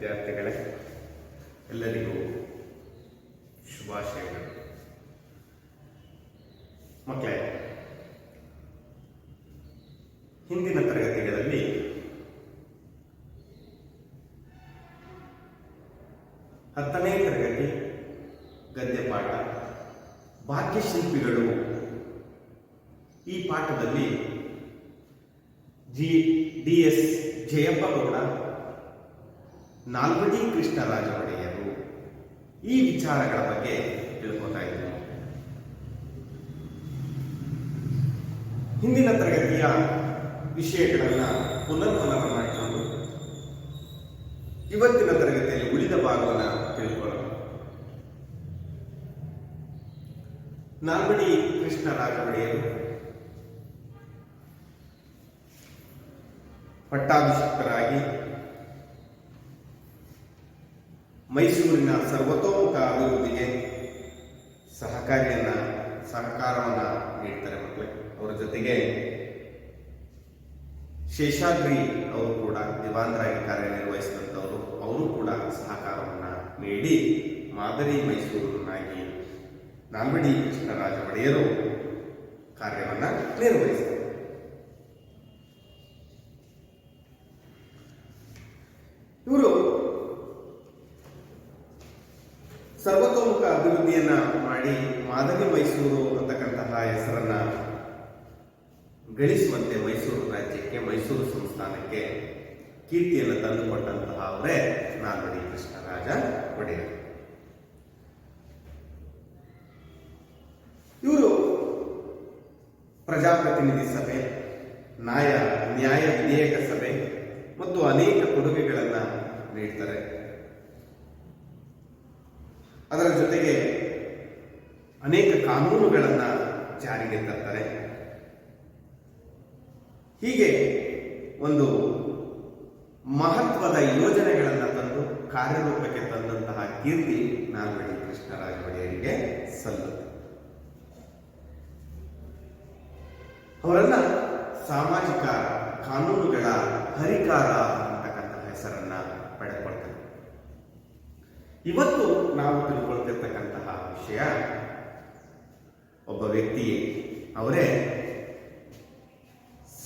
ವಿದ್ಯಾರ್ಥಿಗಳೇ, ಎಲ್ಲರಿಗೂ ಶುಭಾಶಯಗಳು. ಮಕ್ಕಳೇ, ಹಿಂದಿನ ತರಗತಿಗಳಲ್ಲಿ ಹತ್ತನೇ ತರಗತಿ ಗದ್ಯಪಾಠ ಭಾಗ್ಯಶಿಲ್ಪಿಗಳು ಈ ಪಾಠದಲ್ಲಿ ಡಿ.ಎಸ್. ಜಯಪ್ಪ ಗೌಡ, ನಾಲ್ವಡಿ ಕೃಷ್ಣರಾಜ ಒಡೆಯರು ಈ ವಿಚಾರಗಳ ಬಗ್ಗೆ ತಿಳ್ಕೊತಾ ಇದ್ದೀವಿ. ಹಿಂದಿನ ತರಗತಿಯ ವಿಷಯಗಳನ್ನು ಪುನರ್ಮನನ ಮಾಡಿಕೊಂಡು ಇವತ್ತಿನ ತರಗತಿಯಲ್ಲಿ ಉಳಿದ ಭಾಗವನ್ನು ತಿಳ್ಕೊಳ್ಳೋಣ. ನಾಲ್ವಡಿ ಕೃಷ್ಣರಾಜ ಒಡೆಯರು ಪಟ್ಟಾಭಿಷಿಕ್ತರಾಗಿ ಮೈಸೂರಿನ ಸರ್ವತೋಮುಖ ಅಭಿವೃದ್ಧಿಗೆ ಸಹಕಾರವನ್ನು ನೀಡ್ತಾರೆ ಮಕ್ಕಳೇ. ಅವರ ಜೊತೆಗೆ ಶೇಷಾದ್ರಿ ಅವರು ಕೂಡ ದಿವಾನರಾಗಿ ಕಾರ್ಯನಿರ್ವಹಿಸಿದಂಥವರು, ಅವರು ಕೂಡ ಸಹಕಾರವನ್ನು ನೀಡಿ ಮಾದರಿ ಮೈಸೂರನ್ನಾಗಿ ನಾಲ್ವಡಿ ಕೃಷ್ಣರಾಜ ಒಡೆಯರು ಕಾರ್ಯವನ್ನು ನಿರ್ವಹಿಸಿದರು. ಇವರು ಸರ್ವತೋಮುಖ ಅಭಿವೃದ್ಧಿಯನ್ನ ಮಾಡಿ ಮಾದರಿ ಮೈಸೂರು ಅಂತಕ್ಕಂತಹ ಹೆಸರನ್ನ ಗಳಿಸುವಂತೆ ಮೈಸೂರು ರಾಜ್ಯಕ್ಕೆ, ಮೈಸೂರು ಸಂಸ್ಥಾನಕ್ಕೆ ಕೀರ್ತಿಯನ್ನು ತಂದುಕೊಟ್ಟಂತಹ ಅವರೇ ನಾಲ್ವಡಿ ಕೃಷ್ಣರಾಜ ಒಡೆಯರು. ಇವರು ಪ್ರಜಾಪ್ರತಿನಿಧಿ ಸಭೆ, ನ್ಯಾಯ ವಿಧೇಯಕ ಸಭೆ ಮತ್ತು ಅನೇಕ ಕೊಡುಗೆಗಳನ್ನು ನೀಡ್ತಾರೆ. ಅದರ ಜೊತೆಗೆ ಅನೇಕ ಕಾನೂನುಗಳನ್ನು ಜಾರಿಗೆ ತರ್ತಾರೆ. ಹೀಗೆ ಒಂದು ಮಹತ್ವದ ಯೋಜನೆಗಳನ್ನು ತಂದು ಕಾರ್ಯರೂಪಕ್ಕೆ ತಂದಂತಹ ಕೀರ್ತಿ ನಾಲ್ವಡಿ ಕೃಷ್ಣರಾಜ ಒಡೆಯರಿಗೆ ಸಲ್ಲುತ್ತೆ. ಅವರನ್ನ ಸಾಮಾಜಿಕ ಕಾನೂನುಗಳ ಹರಿಕಾರ ಅಂತಕ್ಕಂಥ ಹೆಸರನ್ನ ಪಡೆದುಕೊಳ್ತಾರೆ. ಇವತ್ತು ನಾವು ತಿಳ್ಕೊಳ್ತಿರ್ತಕ್ಕಂತಹ ವಿಷಯ ಒಬ್ಬ ವ್ಯಕ್ತಿ, ಅವರೇ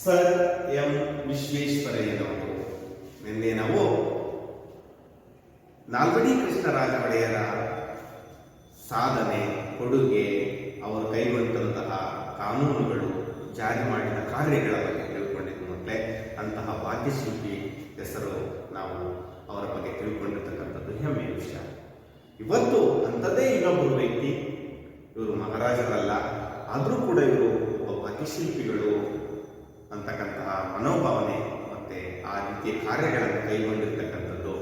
ಸರ್ ಎಂ ವಿಶ್ವೇಶ್ವರಯ್ಯನವರು. ನಿನ್ನೆ ನಾವು ನಾಲ್ವಡಿ ಕೃಷ್ಣರಾಜ ಒಡೆಯರ ಸಾಧನೆ, ಕೊಡುಗೆ, ಅವರು ಕೈಗೊಂಡಂತಹ ಕಾನೂನುಗಳು, ಜಾರಿ ಮಾಡಿದ ಕಾರ್ಯಗಳ ಬಗ್ಗೆ ತಿಳ್ಕೊಂಡಿದ್ದು ಮಕ್ಕಳೇ. ಅಂತಹ ಭಾಗ್ಯಶಿಲ್ಪಿ ಹೆಸರು ನಾವು ಅವರ ಬಗ್ಗೆ ತಿಳ್ಕೊಂಡಿರ್ತಕ್ಕಂಥದ್ದು ಹೆಮ್ಮೆಯ ವಿಷಯ. ಇವತ್ತು ಅಂಥದ್ದೇ ಇನ್ನೊಬ್ಬರು ವ್ಯಕ್ತಿ, ಇವರು ಮಹಾರಾಜರಲ್ಲ, ಆದರೂ ಕೂಡ ಇವರು ಒಬ್ಬ ಭಾಗ್ಯಶಿಲ್ಪಿಗಳು ಅಂತಕ್ಕಂತಹ ಮನೋಭಾವನೆ ಮತ್ತೆ ಆ ರೀತಿಯ ಕಾರ್ಯಗಳನ್ನು ಕೈಗೊಂಡಿರ್ತಕ್ಕಂಥದ್ದು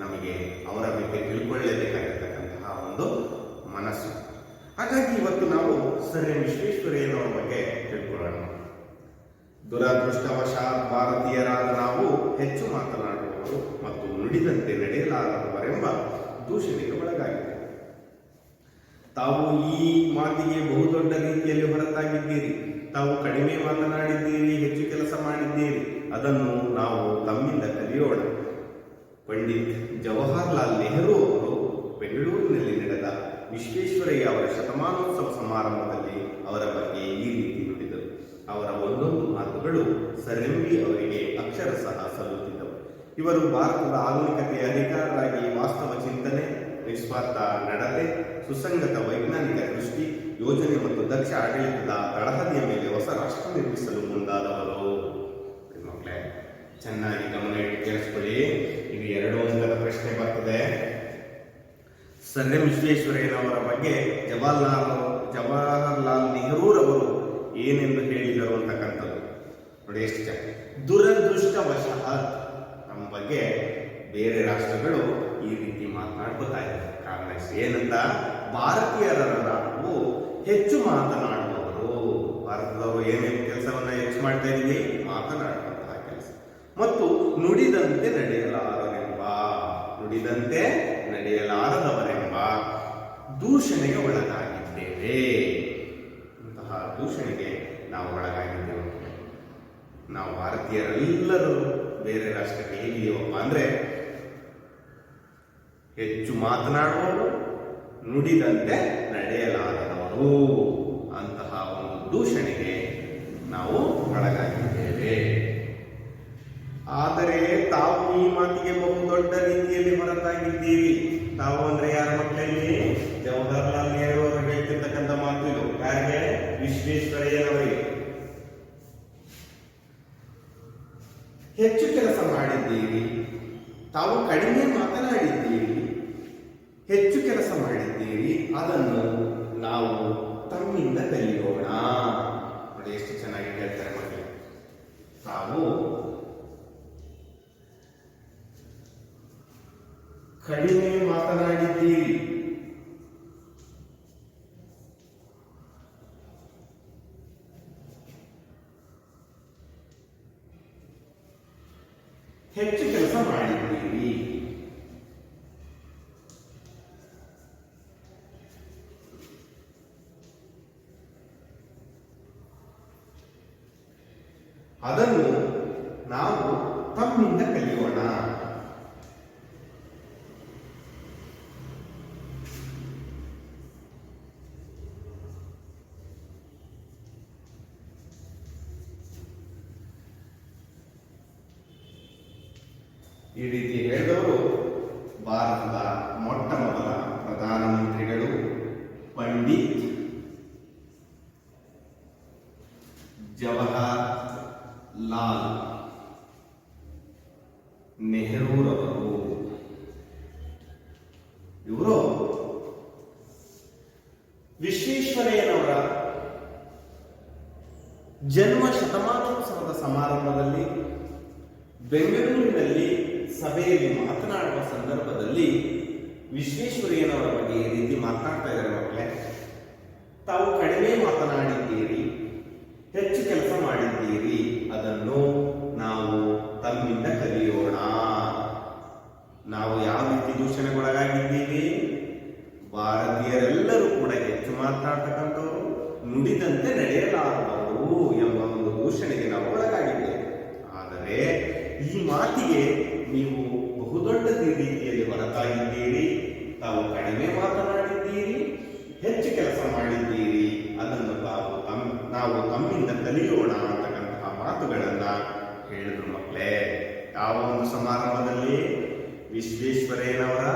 ನಮಗೆ ಅವರ ಬಗ್ಗೆ ತಿಳ್ಕೊಳ್ಳೇಬೇಕಾಗಿರ್ತಕ್ಕಂತಹ ಒಂದು ಮನಸ್ಸು. ಹಾಗಾಗಿ ಇವತ್ತು ನಾವು ಸರ್ ಎಂ ವಿಶ್ವೇಶ್ವರಯ್ಯನವರ ಬಗ್ಗೆ ತಿಳ್ಕೊಳ್ಳೋಣ. ದುರದೃಷ್ಟವಶಾತ್ ಭಾರತೀಯರಾದ ನಾವು ಹೆಚ್ಚು ಮಾತನಾಡುವವರು ಮತ್ತು ನುಡಿದಂತೆ ನಡೆಯಲಾರದವರೆಂಬ ದೂಷಣೆಗೆ ಒಳಗಾಗಿದೆ. ತಾವು ಈ ಮಾತಿಗೆ ಬಹುದೊಡ್ಡ ರೀತಿಯಲ್ಲಿ ಹೊರತಾಗಿದ್ದೀರಿ. ತಾವು ಕಡಿಮೆ ಮಾತನಾಡಿದ್ದೀರಿ, ಹೆಚ್ಚು ಕೆಲಸ ಮಾಡಿದ್ದೀರಿ. ಅದನ್ನು ನಾವು ತಮ್ಮಿಂದ ಕಲಿಯೋಣ. ಪಂಡಿತ್ ಜವಾಹರ್ಲಾಲ್ ನೆಹರು ಅವರು ಬೆಂಗಳೂರಿನಲ್ಲಿ ನಡೆದ ವಿಶ್ವೇಶ್ವರಯ್ಯ ಅವರ ಶತಮಾನೋತ್ಸವ ಸಮಾರಂಭದಲ್ಲಿ ಅವರ ಬಗ್ಗೆ ಈ ರೀತಿ ನುಡಿದರು. ಅವರ ಒಂದೊಂದು ಮಾತುಗಳು ಸರ್ ಎಂ ವಿ ಅವರಿಗೆ ಅಕ್ಷರಶಃ ಸಲ್ಲುತ್ತಿದ್ದವು. ಇವರು ಭಾರತದ ಆಧುನಿಕತೆಯ ಅಧಿಕಾರರಾಗಿ ವಾಸ್ತವ ಚಿಂತನೆ, ನಿಸ್ವಾರ್ಥ ನಡತೆ, ಸುಸಂಗತ ವೈಜ್ಞಾನಿಕ ದೃಷ್ಟಿ, ಯೋಜನೆ ಮತ್ತು ದಕ್ಷ ಆಡಳಿತದ ತಳಹದಿಯ ಮೇಲೆ ಹೊಸ ರಾಷ್ಟ್ರ ನಿರ್ಮಿಸಲು ಮುಂದಾದವರು. ಮಕ್ಕಳೇ, ಚೆನ್ನಾಗಿ ಗಮನ ಇಟ್ಟು ಕೇಳಿಸ್ಕೊಳ್ಳಿ. ಇದು 2 ಅಂಕದ ಪ್ರಶ್ನೆ ಬರ್ತದೆ. ಸರ್ ಎಂ ವಿಶ್ವೇಶ್ವರಯ್ಯನವರ ಬಗ್ಗೆ ಜವಾಹರ್ಲಾಲ್ ನೆಹರೂರವರು ಏನೆಂದು ಹೇಳಿದರು ಅಂತಕ್ಕಂಥದ್ದು ನೋಡಿ ಎಷ್ಟು ಚೆನ್ನಾಗಿ. ದುರದೃಷ್ಟವಶಃ ನಮ್ಮ ಬಗ್ಗೆ ಬೇರೆ ರಾಷ್ಟ್ರಗಳು ಈ ರೀತಿ ಮಾತನಾಡ್ಕೋತಾ ಇದ್ದಾರೆ. ಕಾರಣ ಏನಂತ, ಭಾರತೀಯರನ್ನು ನಾವು ಹೆಚ್ಚು ಮಾತನಾಡುವವರು. ಭಾರತದವರು ಏನೇನು ಕೆಲಸವನ್ನ ಹೆಚ್ಚು ಮಾಡ್ತಾ ಇದ್ದೀವಿ, ಮಾತನಾಡುವಂತಹ ಕೆಲಸ. ಮತ್ತು ನುಡಿದಂತೆ ನಡೆಯಲಾರದವರೆಂಬ ದೂಷಣೆಗೆ ಒಳಗಾಗಿದ್ದೇವೆ. ಇಂತಹ ದೂಷಣೆಗೆ ನಾವು ಒಳಗಾಗಿದ್ದೇವೆ. ನಾವು ಭಾರತೀಯರೆಲ್ಲರೂ ಬೇರೆ ರಾಷ್ಟ್ರಕ್ಕೆ ಹೇಗಿದೀವಪ್ಪ ಅಂದರೆ ಹೆಚ್ಚು ಮಾತನಾಡುವವರು, ನುಡಿದಂತೆ ನಡೆಯಲಾರದವರು ಅಂತಹ ಒಂದು ದೂಷಣೆಗೆ ನಾವು ಒಳಗಾಗಿದ್ದೇವೆ. ಆದರೆ ತಾವು ಈ ಮಾತಿಗೆ ಬಹು ದೊಡ್ಡ ರೀತಿಯಲ್ಲಿ ಹೊರತಾಗಿದ್ದೀರಿ. ತಾವು ಅಂದ್ರೆ ಯಾರ ಮಕ್ಕಳಲ್ಲಿ? ಜವಾಹರ್ಲಾಲ್ ನೆಹರು ಅವರು ಹೇಳ್ತಿರ್ತಕ್ಕಂಥ ಮಾತು ಇದು. ಯಾರಿಗೆ? ವಿಶ್ವೇಶ್ವರಯ್ಯನವರಿಗೆ. ಹೆಚ್ಚು ಕೆಲಸ ಮಾಡಿದ್ದೀರಿ, ತಾವು ಕಡಿಮೆ ಮಾತನಾಡಿದ್ದೀರಿ, ಹೆಚ್ಚು ಕೆಲಸ ಮಾಡಿದ್ದೀರಿ, ಅದನ್ನು ನಾವು ತಮ್ಮಿಂದ ಕಲಿಯೋಣ. ನೋಡಿ ಎಷ್ಟು ಚೆನ್ನಾಗಿ ಹೇಳ್ತಾರೆ ಮಕ್ಕಳು. ತಾವು ಕಡಿಮೆ ಮಾತನಾಡಿದ್ದೀರಿ, ಹೆಚ್ಚು ಕೆಲಸ ಮಾಡಿದ್ದೀರಿ, ಅದನ್ನು ನಾವು ತಮ್ಮಿಂದ ಕಲಿಯೋಣ. ಈ ರೀತಿ ಹೇಳಿದವರು ಭಾರತದ ಮೊಟ್ಟ ಮೊದಲ ಪ್ರಧಾನಮಂತ್ರಿಗಳು ಪಂಡಿತ್ ಜವಾಹರ್ಲಾಲ್ ನೆಹರೂರವರು. ಇವರು ವಿಶ್ವೇಶ್ವರಯ್ಯನವರ ಜನ್ಮ ಶತಮಾನೋತ್ಸವದ ಸಮಾರಂಭದಲ್ಲಿ ಬೆಂಗಳೂರಿನಲ್ಲಿ ಸಭೆಯಲ್ಲಿ ಮಾತನಾಡುವ ಸಂದರ್ಭದಲ್ಲಿ ವಿಶ್ವೇಶ್ವರಯ್ಯನವರ ಬಗ್ಗೆ ಈ ರೀತಿ ಮಾತನಾಡ್ತಾ ಇದ್ದಾರೆ ಮಕ್ಕಳೇ. ತಾವು ಕಡಿಮೆ ಮಾತನಾಡಿದ್ದೀರಿ, ಹೆಚ್ಚು ಕೆಲಸ ಮಾಡಿದ್ದೀರಿ, ಅದನ್ನು ನಾವು ತಮ್ಮಿಂದ ಕಲಿಯೋಣ. ನಾವು ಯಾವ ರೀತಿ ದೂಷಣೆಗೊಳಗಾಗಿದ್ದೀವಿ? ಭಾರತೀಯರೆಲ್ಲರೂ ಕೂಡ ಹೆಚ್ಚು ಮಾತನಾಡ್ತಕ್ಕಂಥವರು, ನುಡಿದಂತೆ ನಡೆಯಲಾರದವರು ಎಂಬ ಒಂದು ದೂಷಣೆಗೆ ನಾವು ಒಳಗಾಗಿದ್ದೇವೆ. ಆದರೆ ಈ ಮಾತಿಗೆ ನೀವು ಬಹುದೊಡ್ಡ ರೀತಿಯಲ್ಲಿ ಹೊರತಾಗಿದ್ದೀರಿ. ತಾವು ಕಡಿಮೆ ಮಾತನಾಡಿದ್ದೀರಿ, ಹೆಚ್ಚು ಕೆಲಸ ಮಾಡಿದ್ದೀರಿ, ಅದನ್ನು ನಾವು ತಮ್ಮಿಂದ ಕಲಿಯೋಣ ಅಂತಕ್ಕಂತಹ ಮಾತುಗಳನ್ನ ಹೇಳಿದ್ರು ಮಕ್ಕಳೇ. ಯಾವ ಒಂದು ಸಮಾರಂಭದಲ್ಲಿ? ವಿಶ್ವೇಶ್ವರಯ್ಯನವರ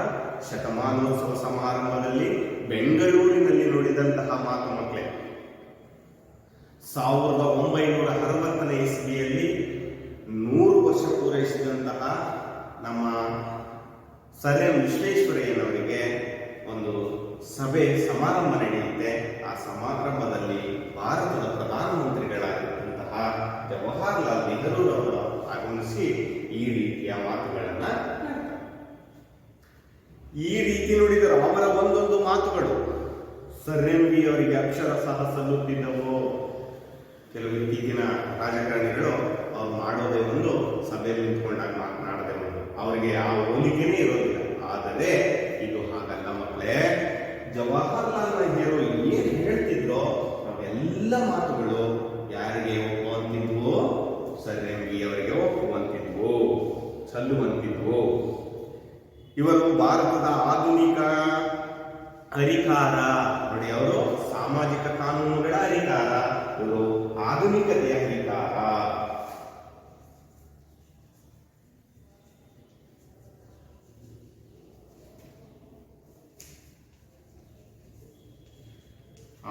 ಶತಮಾನೋತ್ಸವ ಸಮಾರಂಭದಲ್ಲಿ ಬೆಂಗಳೂರಿನಲ್ಲಿ ನುಡಿದಂತಹ ಮಾತು ಮಕ್ಕಳೇ. 1960ನೇ ಇಸ್ವಿಯಲ್ಲಿ 100 ವರ್ಷ ಪೂರೈಸಿದಂತಹ ನಮ್ಮ ಸರ್ ಎಂ ವಿಶ್ವೇಶ್ವರಯ್ಯನವರಿಗೆ ಒಂದು ಸಮಾರಂಭ ನಡೆಯುತ್ತೆ. ಆ ಸಮಾರಂಭದಲ್ಲಿ ಭಾರತದ ಪ್ರಧಾನಮಂತ್ರಿಗಳಾಗಿದ್ದಂತಹ ಜವಾಹರ್ಲಾಲ್ ನೆಹರೂರವರು ಆಗಮಿಸಿ ಈ ರೀತಿಯ ಮಾತುಗಳನ್ನ ಈ ರೀತಿ ನುಡಿದರು. ಅವರ ಒಂದೊಂದು ಮಾತುಗಳು ಸರ್ ಎಂ ವಿ ಅವರಿಗೆ ಅಕ್ಷರಶಃ ಸಲ್ಲುತ್ತಿದ್ದವು. ಕೆಲವು ಇತ್ತೀಚಿನ ರಾಜಕಾರಣಿಗಳು ಅವ್ರು ಮಾಡೋದೇ ಒಂದು, ಸಭೆಯಲ್ಲಿ ನಿಂತ್ಕೊಂಡಾಗ ಮಾತನಾಡದೆ ಒಂದು, ಅವರಿಗೆ ಆ ಹೋಲಿಕೆನೇ ಇರೋದಿಲ್ಲ. ಆದರೆ ಇದು ಹಾಗಲ್ಲ ಮಕ್ಕಳೇ. ಜವಾಹರ್ಲಾಲ್ ನೆಹರು ಏನು ಹೇಳ್ತಿದ್ರೋ ಅವೆಲ್ಲ ಮಾತುಗಳು ಯಾರಿಗೆ ಒಪ್ಪುವಂತಿದ್ವು? ಸರ್ ಎಂ ವಿ ಅವರಿಗೆ ಒಪ್ಪುವಂತಿದ್ವು, ಸಲ್ಲುವಂತಿದ್ವು. ಇವರು ಭಾರತದ ಆಧುನಿಕ ಅಧಿಕಾರ ನೋಡಿ, ಅವರು ಸಾಮಾಜಿಕ ಕಾನೂನುಗಳ ಅಧಿಕಾರ, ಇವರು ಆಧುನಿಕತೆಯ ಅಧಿಕಾರ.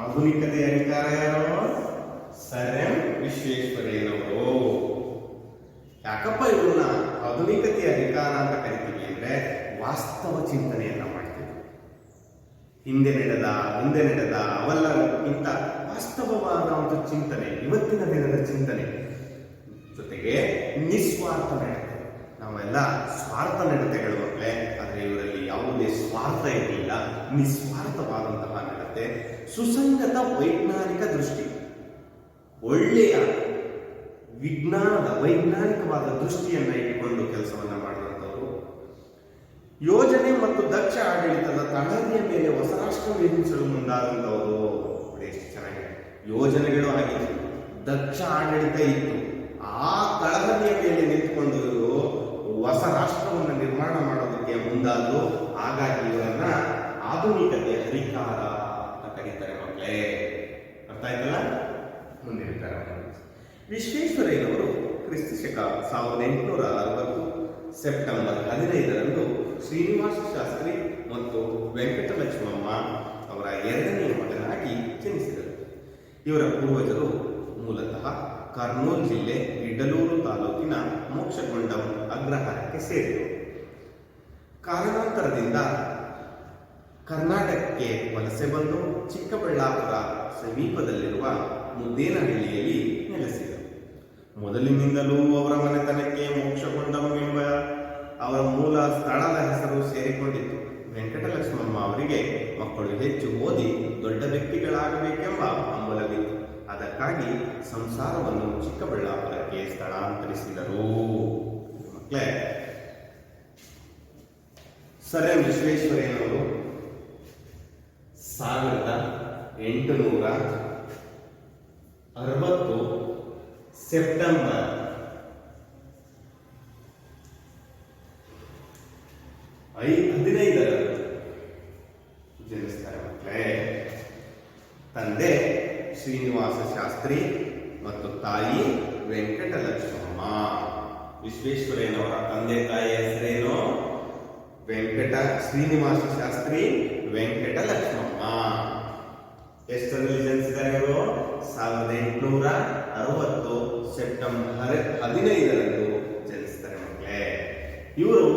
ಆಧುನಿಕತೆಯ ಅಧಿಕಾರ ಯಾರು? ಸರ್ ಎಂ ವಿಶ್ವೇಶ್ವರಯ್ಯನವರು. ಯಾಕಪ್ಪ ಇವನ್ನ ಆಧುನಿಕತೆಯ ಅಧಿಕಾರ ಅಂತ ಕರಿತೀವಿ ಅಂದ್ರೆ ವಾಸ್ತವ ಚಿಂತನೆಯನ್ನ ಮಾಡ್ತೀವಿ. ಹಿಂದೆ ನಡೆದ ಮುಂದೆ ನಡೆದ ಅವೆಲ್ಲಕ್ಕಿಂತ ವಾಸ್ತವವಾದ ಒಂದು ಚಿಂತನೆ, ಇವತ್ತಿನ ದಿನದ ಚಿಂತನೆ ಜೊತೆಗೆ ನಿಸ್ವಾರ್ಥ ನಡತೆ. ನಾವೆಲ್ಲ ಸ್ವಾರ್ಥ ನಡತೆಗಳು ಮಕ್ಕಳೇ, ಆದರೆ ಇವರಲ್ಲಿ ಯಾವುದೇ ಸ್ವಾರ್ಥ ಇರಲಿಲ್ಲ. ನಿಸ್ವಾರ್ಥವಾದಂತಹ ನಡತೆ, ಸುಸಂಗತ ವೈಜ್ಞಾನಿಕ ದೃಷ್ಟಿ, ಒಳ್ಳೆಯ ವೈಜ್ಞಾನಿಕವಾದ ದೃಷ್ಟಿಯನ್ನ ಇಟ್ಟುಕೊಂಡು ಕೆಲಸವನ್ನ ಮಾಡಿದಂಥವರು. ಯೋಜನೆ ಮತ್ತು ದಕ್ಷ ಆಡಳಿತದ ತಳಹದಿಯ ಮೇಲೆ ಹೊಸ ರಾಷ್ಟ್ರ ನಿರ್ಮಿಸಲು ಮುಂದಾದಂಥವರು. ಎಷ್ಟು ಚೆನ್ನಾಗಿದೆ. ಯೋಜನೆಗಳು ಆಗಿತ್ತು, ದಕ್ಷ ಆಡಳಿತ ಇತ್ತು, ಆ ತಳಹದಿಯ ಮೇಲೆ ನಿಂತುಕೊಂಡು ಹೊಸ ರಾಷ್ಟ್ರವನ್ನು ನಿರ್ಮಾಣ ಮಾಡೋದಕ್ಕೆ ಮುಂದಾದ್ರು. ಹಾಗಾಗಿ ಇವರನ್ನ ಆಧುನಿಕತೆಯ ಹರಿಕಾರ ಅಂತ ಕರೀತಾರೆ ಮಕ್ಕಳೇ. ಅರ್ಥ ಆಯ್ತಲ್ಲ? ಮುಂದಿನ ವಿಶ್ವೇಶ್ವರಯ್ಯನವರು ಕ್ರಿಸ್ತ ಶಕ 1860 ಸೆಪ್ಟೆಂಬರ್ 15ರಂದು ಶ್ರೀನಿವಾಸ ಶಾಸ್ತ್ರಿ ಮತ್ತು ವೆಂಕಟಲಕ್ಷ್ಮಮ್ಮ ಅವರ ಎರಡನೆಯ ಮಗನಾಗಿ ಜನಿಸಿದರು. ಇವರ ಪೂರ್ವಜರು ಮೂಲತಃ ಕರ್ನೂಲ್ ಜಿಲ್ಲೆ ಇಡಲೂರು ತಾಲೂಕಿನ ಮೋಕ್ಷಗೊಂಡಂ ಅಗ್ರಹಾರಕ್ಕೆ ಸೇರಿದರು. ಕಾರಣಾಂತರದಿಂದ ಕರ್ನಾಟಕಕ್ಕೆ ವಲಸೆ ಬಂದು ಚಿಕ್ಕಬಳ್ಳಾಪುರ ಸಮೀಪದಲ್ಲಿರುವ ಮುದ್ದೇನಹಳ್ಳಿಯಲ್ಲಿ ನೆಲೆಸಿದರು. ಮೊದಲಿನಿಂದಲೂ ಅವರ ಮನೆತನಕ್ಕೆ ಮೋಕ್ಷಗೊಂಡಂ ಎಂಬ ಅವರ ಮೂಲ ಸ್ಥಳದ ಹೆಸರು ಸೇರಿಕೊಂಡಿತ್ತು. ವೆಂಕಟಲಕ್ಷ್ಮಮ್ಮ ಅವರಿಗೆ ಮಕ್ಕಳು ಹೆಚ್ಚು ಓದಿ ದೊಡ್ಡ ವ್ಯಕ್ತಿಗಳಾಗಬೇಕೆಂಬ ಹಂಬಲವಿತ್ತು. ಅದಕ್ಕಾಗಿ ಸಂಸಾರವನ್ನು ಚಿಕ್ಕಬಳ್ಳಾಪುರಕ್ಕೆ ಸ್ಥಳಾಂತರಿಸಿದರು. ಮಕ್ಕಳೇ, ಸರ್ ಎಂ ವಿಶ್ವೇಶ್ವರಯ್ಯನವರು 1860 ಸೆಪ್ಟೆಂಬರ್ 15ರಂದು ಜನಿಸ್ತಾರೆ ಮಕ್ಕಳೇ. ತಂದೆ ಶ್ರೀನಿವಾಸ ಶಾಸ್ತ್ರಿ ಮತ್ತು ತಾಯಿ ವೆಂಕಟಲಕ್ಷ್ಮಮ್ಮ. ವಿಶ್ವೇಶ್ವರಯ್ಯನವರ ತಂದೆ ತಾಯಿಯ ಹೆಸರೇನು? ಶ್ರೀನಿವಾಸ ಶಾಸ್ತ್ರಿ, ವೆಂಕಟಲಕ್ಷ್ಮಮ್ಮ. ಎಷ್ಟರಲ್ಲಿ ಜನಿಸಿದ್ದಾರೆ ಇವರು? 1860 ಸೆಪ್ಟೆಂಬರ್ 15ರಂದು ಜನಿಸ್ತಾರೆ ಮಕ್ಕಳೇ. ಇವರು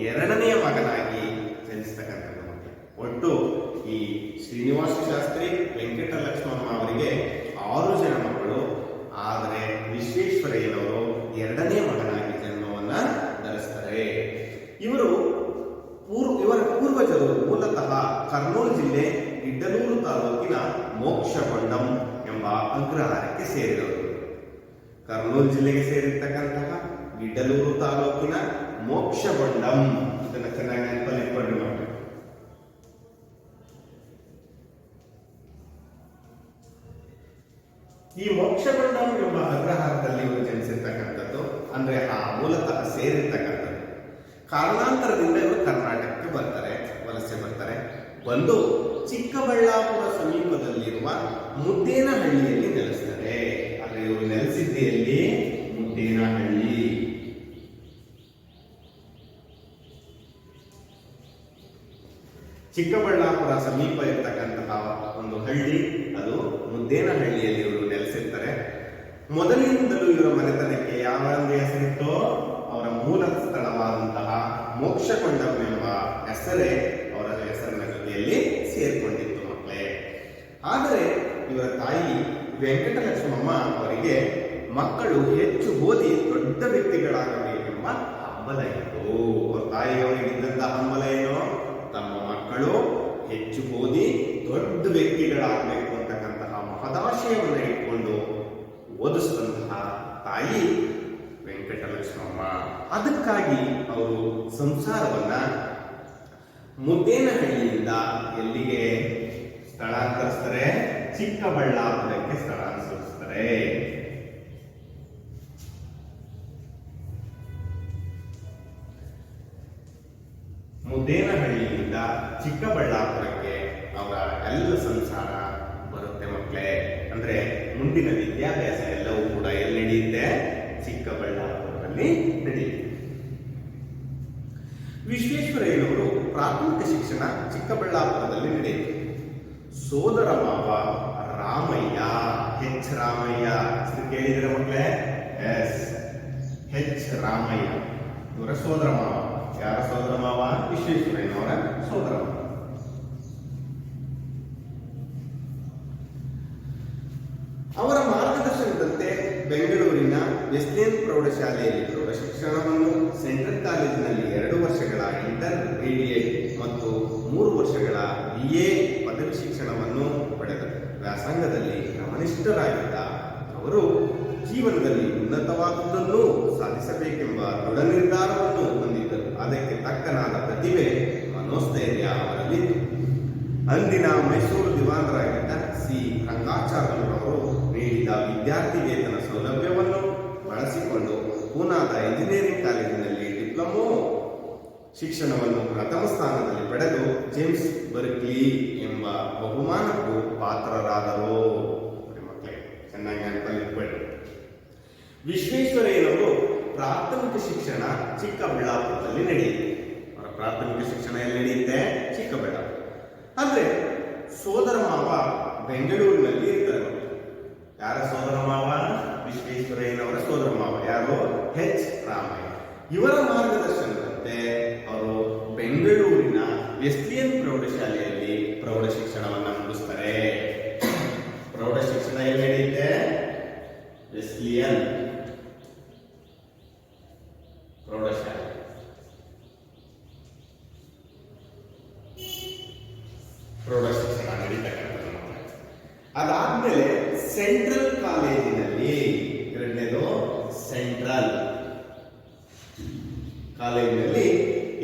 ಎರಡನೆಯ ಮಗನಾಗಿ ಜನಿಸ್ತಕ್ಕಂಥದ್ದು ಮಕ್ಕಳೇ. ಒಟ್ಟು ಈ ಶ್ರೀನಿವಾಸ ಶಾಸ್ತ್ರಿ, ವೆಂಕಟಲಕ್ಷ್ಮಮ್ಮ ಅವರಿಗೆ 6 ಜನ ಮಕ್ಕಳು. ಆದರೆ ವಿಶ್ವೇಶ್ವರಯ್ಯನವರು ಎರಡನೇ ಮಗನಾಗಿ ಜನ್ಮವನ್ನ ಧರಿಸ್ತಾರೆ. ಇವರ ಪೂರ್ವಜರು ಮೂಲತಃ ಕರ್ನೂಲ್ ಜಿಲ್ಲೆ ಇಡ್ಡಲೂರು ತಾಲೂಕಿನ ಮೋಕ್ಷಗೊಂಡಂ ಎಂಬ ಅಗ್ರಹಾರಕ್ಕೆ ಸೇರಿದವರು. ಕರ್ನೂಲ್ ಜಿಲ್ಲೆಗೆ ಸೇರಿರ್ತಕ್ಕಂತಹ ಇಡ್ಡಲೂರು ತಾಲೂಕಿನ ಮೋಕ್ಷಗೊಂಡಂ, ಇದನ್ನು ಚೆನ್ನಾಗಿ ನೆನಪಲ್ಲಿಟ್ಕೊಂಡು ಮಾಡಿ. ಈ ಮೋಕ್ಷಗೊಂಡಂ ಎಂಬ ಅಗ್ರಹಾರದಲ್ಲಿ ಇವರು ಜನಿಸಿರ್ತಕ್ಕಂಥದ್ದು, ಅಂದ್ರೆ ಮೂಲತಃ ಸೇರಿರ್ತಕ್ಕಂಥದ್ದು. ಕಾರಣಾಂತರದಿಂದ ಇವರು ಕರ್ನಾಟಕಕ್ಕೆ ಬರ್ತಾರೆ, ವಲಸೆ ಬರ್ತಾರೆ. ಬಂದು ಚಿಕ್ಕಬಳ್ಳಾಪುರ ಸಮೀಪದಲ್ಲಿರುವ ಮುದ್ದೇನಹಳ್ಳಿಯಲ್ಲಿ ನೆಲೆಸ್ತಾರೆ. ಆದರೆ ಇವರು ನೆಲೆಸಿದ್ದೆಯಲ್ಲಿ ಮುದ್ದೇನಹಳ್ಳಿ. ಚಿಕ್ಕಬಳ್ಳಾಪುರ ಸಮೀಪ ಇರತಕ್ಕಂತಹ ಒಂದು ಹಳ್ಳಿ, ಅದು ಮುದ್ದೇನಹಳ್ಳಿಯಲ್ಲಿ ಇವರು ನೆಲೆಸಿರ್ತಾರೆ. ಮೊದಲಿನಿಂದಲೂ ಇವರ ಮನೆತನಕ್ಕೆ ಯಾವ ಹೆಸರಿತ್ತೋ ಅವರ ಮೂಲ ಸ್ಥಳವಾದಂತಹ ಮೋಕ್ಷಗೊಂಡಂ ಎಂಬ ಹೆಸರೇ ಅವರ ಹೆಸರಿನ ಜೊತೆಯಲ್ಲಿ ಸೇರಿಕೊಂಡಿತ್ತು ಮಕ್ಕಳೇ. ಆದರೆ ಇವರ ತಾಯಿ ವೆಂಕಟಲಕ್ಷ್ಮಮ್ಮ ಅವರಿಗೆ ಮಕ್ಕಳು ಹೆಚ್ಚು ಓದಿ ದೊಡ್ಡ ವ್ಯಕ್ತಿಗಳಾಗಬೇಕೆಂಬ ಹಂಬಲ ಇತ್ತು. ಅವರ ತಾಯಿಯವರಿಗೆ ಇದ್ದಂತಹ ಹಂಬಲ ಏನು? ತಮ್ಮ ಮಕ್ಕಳು ಹೆಚ್ಚು ಓದಿ ದೊಡ್ಡ ವ್ಯಕ್ತಿಗಳಾಗಬೇಕು ಅಂತಕ್ಕಂತಹ ಮಹದಾಶಯವನ್ನು ಇಟ್ಕೊಂಡು ಓದಿಸಿದಂತಹ ತಾಯಿ ವೆಂಕಟಲಕ್ಷ್ಮಮ್ಮ. ಅದಕ್ಕಾಗಿ ಅವರು ಸಂಸಾರವನ್ನ ಮುದ್ದೇನಹಳ್ಳಿಯಿಂದ ಎಲ್ಲಿಗೆ ಸ್ಥಳಾಂತರಿಸ್ತಾರೆ? ಚಿಕ್ಕಬಳ್ಳಾಪುರಕ್ಕೆ ಸ್ಥಳಾಂತರಿಸ್ತಾರೆ. ಮುದ್ದೇನಹಳ್ಳಿಯಿಂದ ಚಿಕ್ಕಬಳ್ಳಾಪುರಕ್ಕೆ ಅವರ ಎಲ್ಲ ಸಂಸಾರ ಬರುತ್ತೆ ಮಕ್ಕಳೇ. ಅಂದ್ರೆ ಮುಂದಿನ ವಿದ್ಯಾಭ್ಯಾಸ ಎಲ್ಲವೂ ಕೂಡ ಎಲ್ಲಿ ನಡೆಯುತ್ತೆ? ಚಿಕ್ಕಬಳ್ಳಾಪುರದಲ್ಲಿ ನಡೆಯುತ್ತೆ. ವಿಶ್ವೇಶ್ವರಯ್ಯನವರು ಪ್ರಾಥಮಿಕ ಶಿಕ್ಷಣ ಚಿಕ್ಕಬಳ್ಳಾಪುರದಲ್ಲಿ ನಡೆಯಿತು. ಸೋದರ ಮಾವ ರಾಮಯ್ಯ, ಎಚ್ ರಾಮಯ್ಯ ಕೇಳಿದ್ರೆ ಮಕ್ಕಳೇ? ಎಚ್ ರಾಮಯ್ಯ ಇವರ ಸೋದರ ಮಾವ. ಯಾರ ಸೋದರ ಮಾವ? ವಿಶ್ವೇಶ್ವರಯ್ಯನವರ ಸೋದರ ಮಾವ. ಅವರ ಮಾರ್ಗದರ್ಶನದಂತೆ ಬೆಂಗಳೂರಿನ ವೆಸ್ಲೇನ್ ಪ್ರೌಢಶಾಲೆಯಲ್ಲಿ ಪ್ರೌಢ ಶಿಕ್ಷಣವನ್ನು, ಸೆಂಟ್ರಲ್ ಕಾಲೇಜಿನಲ್ಲಿ 2 ವರ್ಷಗಳ ಇಂಟರ್ಮೀಡಿಯೇಟ್ ಮತ್ತು 3 ವರ್ಷಗಳ BA ಪದವಿ ಶಿಕ್ಷಣವನ್ನು ಪಡೆದರು. ವ್ಯಾಸಂಗದಲ್ಲಿ ಗಮನಿಷ್ಠರಾಗಿದ್ದ ಅವರು ಜೀವನದಲ್ಲಿ ಉನ್ನತವಾದದ್ದನ್ನು ಸಾಧಿಸಬೇಕೆಂಬ ದೃಢ ನಿರ್ಧಾರವನ್ನು ಹೊಂದಿದ್ದರು. ಅದಕ್ಕೆ ತಕ್ಕನಾದ ಪ್ರತಿಭೆ, ಮನೋಸ್ಥೈರ್ಯ ಅವರಲ್ಲಿತ್ತು. ಅಂದಿನ ಮೈಸೂರು ದಿವಾನರಾಗಿದ್ದ ಸಿ ರಂಗಾಚಾರ್ಯರವರು ನೀಡಿದ ವಿದ್ಯಾರ್ಥಿ ವೇತನ ಸೌಲಭ್ಯವನ್ನು ಬಳಸಿಕೊಂಡು ಪೂನಾದ ಇಂಜಿನಿಯರಿಂಗ್ ಕಾಲೇಜಿನಲ್ಲಿ ಡಿಪ್ಲೊಮೊ ಶಿಕ್ಷಣವನ್ನು ಪ್ರಥಮ ಸ್ಥಾನದಲ್ಲಿ ಪಡೆದು ಜೇಮ್ಸ್ ಬರ್ಕ್ಲಿ ಎಂಬ ಬಹುಮಾನಕ್ಕೂ ಪಾತ್ರರಾದರು. ಮಕ್ಕಳೇ ಚೆನ್ನಾಗಿ ನೆನಪಲ್ಲಿಟ್ಕೊಳ್ಳಿ. ವಿಶ್ವೇಶ್ವರಯ್ಯನವರು ಪ್ರಾಥಮಿಕ ಶಿಕ್ಷಣ ಚಿಕ್ಕಬಳ್ಳಾಪುರದಲ್ಲಿ ನಡೆಯುತ್ತೆ. ಅವರ ಪ್ರಾಥಮಿಕ ಶಿಕ್ಷಣ ಎಲ್ಲಿ ನಡೆಯುತ್ತೆ? ಚಿಕ್ಕಬಳ್ಳಾಪುರ. ಅಂದ್ರೆ ಸೋದರ ಮಾವ ಬೆಂಗಳೂರಿನಲ್ಲಿ ಇರ್ತಾರೆ. ಯಾರ ಸೋದರ ಮಾವ? ವಿಶ್ವೇಶ್ವರಯ್ಯನವರ ಸೋದರ ಮಾವ. ಯಾರು? ಎಚ್ ರಾಮಯ್ಯ. ಇವರ ಮಾರ್ಗದರ್ಶನದಂತೆ ಅವರು ಬೆಂಗಳೂರಿನ ವೆಸ್ಲಿಯನ್ ಪ್ರೌಢಶಾಲೆಯಲ್ಲಿ ಪ್ರೌಢ ಶಿಕ್ಷಣವನ್ನು ಮುಗಿಸ್ತಾರೆ. ಪ್ರೌಢ ಶಿಕ್ಷಣ ಎಲ್ಲಿ ನಡೆಯುತ್ತೆ? ವೆಸ್ಲಿಯನ್ ಪ್ರೌಢಶಾಲೆ. ಪ್ರೌಢ ಶಿಕ್ಷಣ ನಡೀತಕ್ಕಂಥದ್ದು. ಅದಾದ್ಮೇಲೆ ಸೆಂಟ್ರಲ್ ಕಾಲೇಜಿನಲ್ಲಿ, ಎರಡನೇದು ಸೆಂಟ್ರಲ್ ಕಾಲೇಜಿನಲ್ಲಿ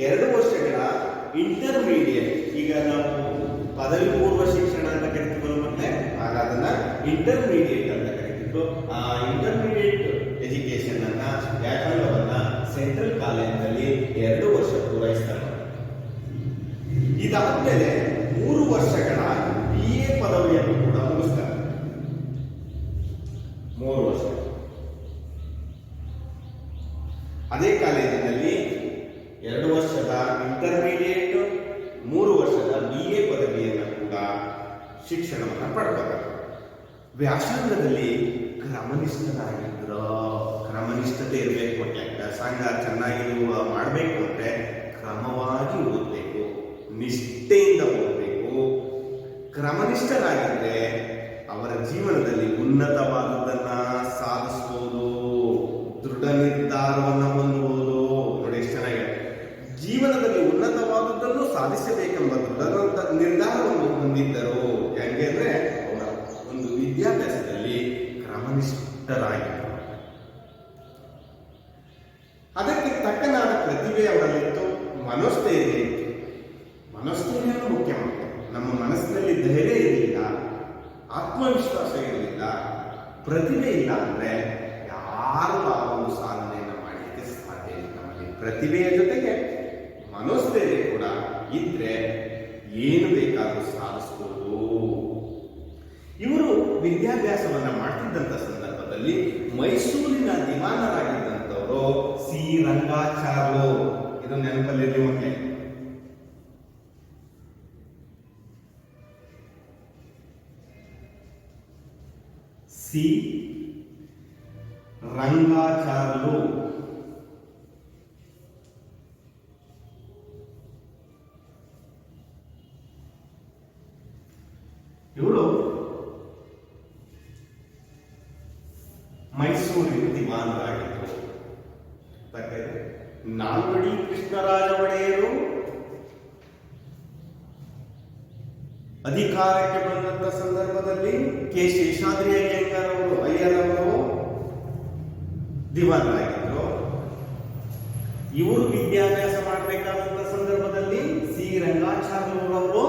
2 ವರ್ಷಗಳ ಇಂಟರ್ಮೀಡಿಯೇಟ್, ಈಗ ನಾವು ಪದವಿ ಪೂರ್ವ ಶಿಕ್ಷಣ ಅಂತ ಕರಿತೀವಲ್ಲ ಮತ್ತೆ, ಆಗ ಅದನ್ನ ಇಂಟರ್ಮೀಡಿಯೇಟ್ ಅಂತ ಕರಿತಿದ್ರು. ಆ ಇಂಟರ್ಮೀಡಿಯೇಟ್ ಎಜುಕೇಶನ್ ಅನ್ನ, ವ್ಯಾಕರಣವನ್ನ ಸೆಂಟ್ರಲ್ ಕಾಲೇಜಿನಲ್ಲಿ 2 ವರ್ಷ ಪೂರೈಸ್ತಾರೆ. ಇದಾದ್ಮೇಲೆ 3 ವರ್ಷಗಳ BA ಪದವಿಯನ್ನು ಕೂಡ ಮುಗಿಸ್ತಾರೆ. 3 ವರ್ಷ. ಅದೇ ಕಾಲೇಜಿನಲ್ಲಿ 2 ವರ್ಷದ ಇಂಟರ್ಮೀಡಿಯೇಟ್, 3 ವರ್ಷದ BA ಪದವಿಯನ್ನು ಕೂಡ ಶಿಕ್ಷಣವನ್ನು ಪಡ್ಕೋತಾರೆ. ವ್ಯಾಸಂಗದಲ್ಲಿ ಕ್ರಮನಿಷ್ಠರಾಗಿದ್ರು. ಕ್ರಮನಿಷ್ಠತೆ ಇರಬೇಕು. ವ್ಯಾಸಂಗ ಚೆನ್ನಾಗಿ ನೀವು ಮಾಡಬೇಕು ಅಂದ್ರೆ ಕ್ರಮವಾಗಿ ಓದಬೇಕು, ನಿಷ್ಠೆಯಿಂದ ಓದಬೇಕು. ಕ್ರಮನಿಷ್ಠರಾಗಿದ್ರೆ ಅವರ ಜೀವನದಲ್ಲಿ ಉನ್ನತವಾದದ್ದನ್ನ ಸಾಧಿಸಬಹುದು, ದೃಢ ನಿರ್ಧಾರವನ್ನು ಹೊಂದಬಹುದು. ನೋಡಿ ಎಷ್ಟು ಚೆನ್ನಾಗಿದೆ. ಜೀವನದಲ್ಲಿ ಉನ್ನತವಾದದ್ದನ್ನು ಸಾಧಿಸಬೇಕೆಂಬ ದೃಢ ನಿರ್ಧಾರವನ್ನು ಹೊಂದಿದ್ದರು. ಹೆಂಗೆ ಅಂದ್ರೆ ಅವರ ಒಂದು ವಿದ್ಯಾಭ್ಯಾಸದಲ್ಲಿ ಕ್ರಮನಿಷ್ಠರಾಗಿದ್ದರು. ಅದಕ್ಕೆ ತಕ್ಕನಾದ ಪ್ರತಿಭೆ ಅವರಲ್ಲಿತ್ತು, ಮನೋಸ್ಥೈರ್ಯ ಇತ್ತು. ಮನೋಸ್ಥೈರ್ಯ ಮುಖ್ಯ. ನಮ್ಮ ಮನಸ್ಸಿನಲ್ಲಿ ಧೈರ್ಯ ಇರಲಿಲ್ಲ, ಆತ್ಮವಿಶ್ವಾಸ ಇರಲಿಲ್ಲ, ಪ್ರತಿಭೆ ಇಲ್ಲ ಅಂದ್ರೆ ಯಾರು ಆ ಒಂದು ಸಾಧನೆಯನ್ನು ಮಾಡಲಿಕ್ಕೆ ಸಾಧ್ಯ ಇಲ್ಲ. ನಮಗೆ ಪ್ರತಿಭೆಯ ಜೊತೆಗೆ ಮನೋಸ್ಥೈರ್ಯ ಕೂಡ ಇದ್ರೆ ಏನು ಬೇಕಾದ್ರೂ ಸಾಧಿಸಬಹುದು. ಇವರು ವಿದ್ಯಾಭ್ಯಾಸವನ್ನ ಮಾಡ್ತಿದ್ದಂತ ಸಂದರ್ಭದಲ್ಲಿ ಮೈಸೂರಿನ ದಿವಾನರಾಗಿದ್ದಂಥವರು ಸಿ ರಂಗಾಚಾರ್ಲು. ಇದು ನೆನಪಲ್ಲಿರಲಿ ಮಕ್ಕಳೇ. ಸಿ ರಂಗಾಚಾರ್ಲು ಇವರು ಮೈಸೂರಿನ ದಿವಾನರಾಗಿದ್ದರು. ನಾಲ್ವಡಿ ಕೃಷ್ಣರಾಜ ಒಡೆಯರು ಅಧಿಕಾರಕ್ಕೆ ಬಂದಂತ ಸಂದರ್ಭದಲ್ಲಿ ಕೆ ಶೇಷಾದ್ರಿ ಅಯ್ಯರವರು ದಿವಾನರಾಗಿದ್ರು. ಇವರು ವಿದ್ಯಾಭ್ಯಾಸ ಮಾಡಬೇಕಾದಂತ ಸಂದರ್ಭದಲ್ಲಿ ಸಿ ರಂಗಾಚಾರ್ಯರವರು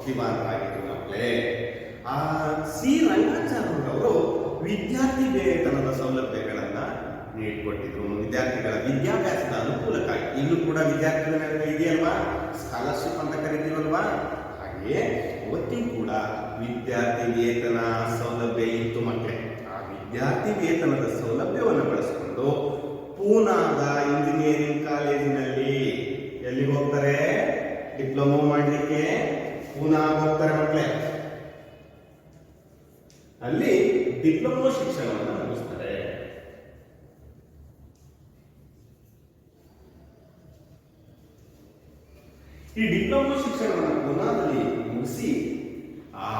ದಿವಾನರಾಗಿದ್ರು. ಮಕ್ಕಳೇ, ಆ ಸಿ ರಂಗಾಚಾರ್ಯರವರು ವಿದ್ಯಾರ್ಥಿ ವೇತನದ ಸೌಲಭ್ಯಗಳನ್ನ ನೀಡಿಕೊಟ್ಟಿದ್ರು. ವಿದ್ಯಾರ್ಥಿಗಳ ವಿದ್ಯಾಭ್ಯಾಸದ ಅನುಕೂಲಕ್ಕಾಗಿ. ಇಲ್ಲೂ ಕೂಡ ವಿದ್ಯಾರ್ಥಿಗಳ ಇದೆಯಲ್ವಾ, ಸ್ಕಾಲರ್ಶಿಪ್ ಅಂತ ಕರಿತೀವಲ್ವಾ, ಹಾಗೆಯೇ ಅವತ್ತಿಗೂ ಕೂಡ ವಿದ್ಯಾರ್ಥಿ ವೇತನ ಸೌಲಭ್ಯ ಇತ್ತು ಮಕ್ಕಳೇ. ಆ ವಿದ್ಯಾರ್ಥಿ ವೇತನದ ಸೌಲಭ್ಯವನ್ನು ಬಳಸಿಕೊಂಡು ಪೂನಾದ ಇಂಜಿನಿಯರಿಂಗ್ ಕಾಲೇಜಿನಲ್ಲಿ ಎಲ್ಲಿಗೆ ಹೋಗ್ತಾರೆ? ಡಿಪ್ಲೊಮಾ ಮಾಡಲಿಕ್ಕೆ ಪೂನಾ ಹೋಗ್ತಾರೆ ಮಕ್ಕಳೇ. ಅಲ್ಲಿ ಡಿಪ್ಲೊಮಾ ಶಿಕ್ಷಣವನ್ನು ಮುಗಿಸ್ತಾರೆ. ಈ ಡಿಪ್ಲೊಮಾ ಶಿಕ್ಷಣವನ್ನು ಪೂನಾದಲ್ಲಿ ಮುಗಿಸಿ ಆ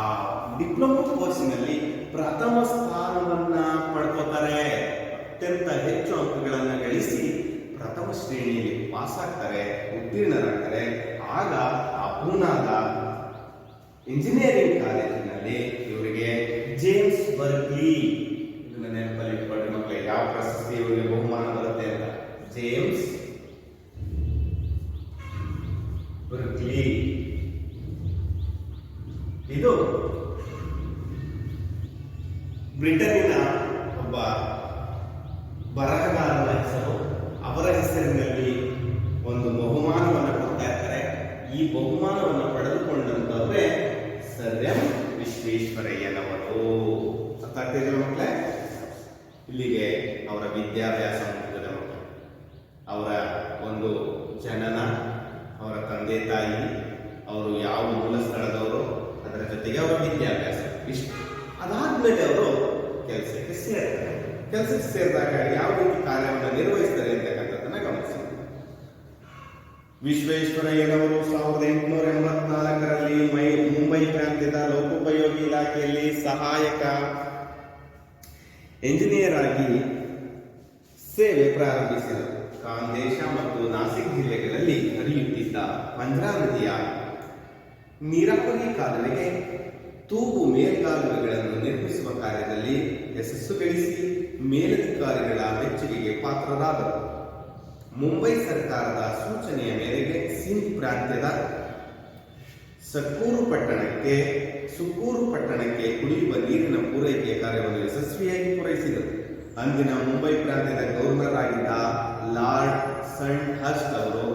ಡಿಪ್ಲೊಮಾ ಕೋರ್ಸಿನಲ್ಲಿ ಪ್ರಥಮ ಸ್ಥಾನವನ್ನ ಪಡ್ಕೋತಾರೆ. ಅತ್ಯಂತ ಹೆಚ್ಚು ಅಂಕಗಳನ್ನು ಗಳಿಸಿ ಪ್ರಥಮ ಶ್ರೇಣಿಯಲ್ಲಿ ಪಾಸ್ ಆಗ್ತಾರೆ, ಉತ್ತೀರ್ಣರಾಗ್ತಾರೆ. ಆಗ ಆ ಪೂನಾದ ಇಂಜಿನಿಯರಿಂಗ್ ಕಾಲೇಜಿನಲ್ಲಿ ಇವರಿಗೆ ಜೇಮ್ಸ್ ಬರ್ಕ್ಲಿ, ಇದನ್ನ ನೆನಪಲ್ಲಿ ಇಟ್ಕೊಳ್ಳಿ ಮಕ್ಕಳೇ, ಯಾವ ಪ್ರಶಸ್ತಿ ಇವರಿಗೆ ಬಹುಮಾನ ಬರುತ್ತೆ ಅಂತ. ಜೇಮ್ಸ್ ಬರ್ಕ್ಲಿ, ಇದು ಬ್ರಿಟನ್ನಿನ ಒಬ್ಬ ಬರಹಗಾರನ ಹೆಸರು. ಅವರ ಹೆಸರಿನಲ್ಲಿ ಒಂದು ಬಹುಮಾನವನ್ನು ಕೊಡ್ತಾ ಇರ್ತಾರೆ. ಈ ಬಹುಮಾನವನ್ನು ಪಡೆದುಕೊಂಡಂತವ್ರೆ ಸರ್ ಎಂ ವಿಶ್ವೇಶ್ವರಯ್ಯನವರು. ಅರ್ಥ ಆಗ್ತಿದೆ ಮಕ್ಕಳೇ? ಇಲ್ಲಿಗೆ ಅವರ ವಿದ್ಯಾಭ್ಯಾಸ ಮುಗಿದ ಮಕ್ಕಳು. ಅವರ ಒಂದು ಜನನ, ಅವರ ತಂದೆ ತಾಯಿ, ಅವರು ಯಾವ ಮೂಲ ಸ್ಥಳದವರು, ಅದರ ಜೊತೆಗೆ ಅವರ ವಿದ್ಯಾಭ್ಯಾಸ ಇಷ್ಟು. ಅದಾದ್ಮೇಲೆ ಅವರು ಕೆಲಸಕ್ಕೆ ಸೇರ್ತಾರೆ. ಕೆಲಸಕ್ಕೆ ಸೇರಿದಾಗ ಯಾವ ರೀತಿ ಕಾರ್ಯವನ್ನು ನಿರ್ವಹಿಸ್ತಾರೆ ಅಂತಕ್ಕಂಥದ್ದನ್ನ ಗಮನಿಸಿ. ವಿಶ್ವೇಶ್ವರಯ್ಯನವರು 1884ರಲ್ಲಿ ಮುಂಬೈ ಪ್ರಾಂತ್ಯದ ಲೋಕೋಪಯೋಗಿ ಇಲಾಖೆಯಲ್ಲಿ ಸಹಾಯಕ ಎಂಜಿನಿಯರ್ ಆಗಿ ಸೇವೆ ಪ್ರಾರಂಭಿಸಿದರು. ಖಾಂದೇಶ ಮತ್ತು ನಾಸಿಕ್ ಜಿಲ್ಲೆಗಳಲ್ಲಿ ಹರಿಯುತ್ತಿದ್ದ ಪಂಜ್ರಾ ನದಿಯ ನೀರಾವರಿ ಕಾಲುವೆಗೆ ತೂಗು ಮೇಲ್ಕಾಲುವೆಗಳನ್ನು ನಿರ್ಮಿಸುವ ಕಾರ್ಯದಲ್ಲಿ ಯಶಸ್ಸು ಗಳಿಸಿ ಮೇಲಧಿಕಾರಿಗಳ ಮೆಚ್ಚುಗೆಗೆ ಪಾತ್ರರಾದರು. ಮುಂಬೈ ಸರ್ಕಾರದ ಸೂಚನೆಯ ಮೇರೆಗೆ ಸಿಂಧ್ ಪ್ರಾಂತ್ಯದ ಸುಕ್ಕೂರು ಪಟ್ಟಣಕ್ಕೆ ಕುಡಿಯುವ ನೀರಿನ ಪೂರೈಕೆಯ ಕಾರ್ಯವನ್ನು ಯಶಸ್ವಿಯಾಗಿ ಪೂರೈಸಿದರು. ಅಂದಿನ ಮುಂಬೈ ಪ್ರಾಂತ್ಯದ ಗವರ್ನರ್ ಆಗಿದ್ದ ಲಾರ್ಡ್ ಸೆಂಟ್ ಹರ್ಸ್ಟ್ ಅವರು